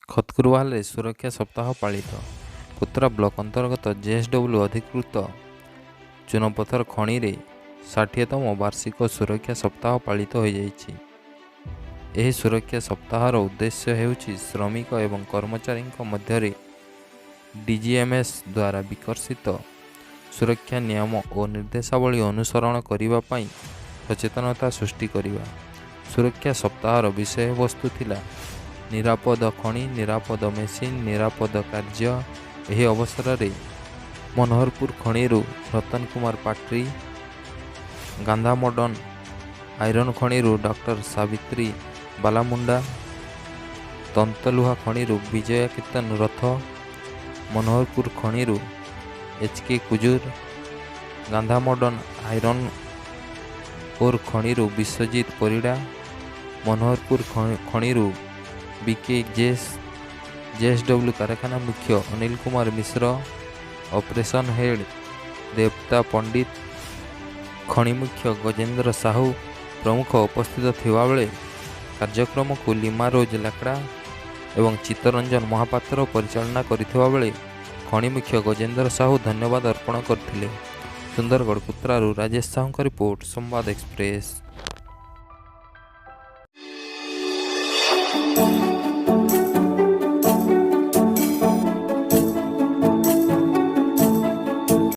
ଖତକୁରୁବାହାଲରେ ସୁରକ୍ଷା ସପ୍ତାହ ପାଳିତ। କୁତ୍ରା ବ୍ଲକ ଅନ୍ତର୍ଗତ ଜେଏସଡବ୍ଲ୍ୟୁ ଅଧିକୃତ ଚୁନପଥର ଖଣିରେ 60ତମ ବାର୍ଷିକ ସୁରକ୍ଷା ସପ୍ତାହ ପାଳିତ ହୋଇଯାଇଛି। ଏହି ସୁରକ୍ଷା ସପ୍ତାହର ଉଦ୍ଦେଶ୍ୟ ହେଉଛି ଶ୍ରମିକ ଏବଂ କର୍ମଚାରୀଙ୍କ ମଧ୍ୟରେ ଡିଜିଏମ୍ଏସ୍ ଦ୍ୱାରା ବିକଶିତ ସୁରକ୍ଷା ନିୟମ ଓ ନିର୍ଦ୍ଦେଶାବଳୀ ଅନୁସରଣ କରିବା ପାଇଁ ସଚେତନତା ସୃଷ୍ଟି କରିବା। ସୁରକ୍ଷା ସପ୍ତାହର ବିଷୟବସ୍ତୁ ଥିଲା ନିରାପଦ ଖଣି, ନିରାପଦ ମେସିନ୍, ନିରାପଦ କାର୍ଯ୍ୟ। ଏହି ଅବସରରେ ମନୋହରପୁର ଖଣିରୁ ରତନ କୁମାର ପାଟ୍ରି, ଗାନ୍ଧା ମଡର୍ଣ୍ଣ ଆଇରନ୍ ଖଣିରୁ ଡକ୍ଟର ସାବିତ୍ରୀ ବାଲାମୁଣ୍ଡା, ତନ୍ତଲୁହା ଖଣିରୁ ବିଜୟା କୀର୍ତ୍ତନ ରଥ, ମନୋହରପୁର ଖଣିରୁ H K. Kujur, Gandhamardan iron ore ଖଣିରୁ ବିଶ୍ୱଜିତ ପରିଡ଼ା, ମନୋହରପୁର ଖଣିରୁ ବି.କେ. ଜେଏସଡବ୍ଲ୍ୟୁ କାରଖାନା ମୁଖ୍ୟ ଅନିଲ କୁମାର ମିଶ୍ର, ଅପରେସନ ହେଡ୍ ଦେବତା ପଣ୍ଡିତ, ଖଣି ମୁଖ୍ୟ ଗଜେନ୍ଦ୍ର ସାହୁ ପ୍ରମୁଖ ଉପସ୍ଥିତ ଥିବାବେଳେ କାର୍ଯ୍ୟକ୍ରମକୁ ଲିମା ରୋଜ ଲାକଡ଼ା ଏବଂ ଚିତ୍ତରଞ୍ଜନ ମହାପାତ୍ର ପରିଚାଳନା କରିଥିବା ବେଳେ ଖଣି ମୁଖ୍ୟ ଗଜେନ୍ଦ୍ର ସାହୁ ଧନ୍ୟବାଦ ଅର୍ପଣ କରିଥିଲେ। ସୁନ୍ଦରଗଡ଼ କୁତ୍ରାରୁ ରାଜେଶ ସାହୁଙ୍କ ରିପୋର୍ଟ, ସମ୍ବାଦ ଏକ୍ସପ୍ରେସ।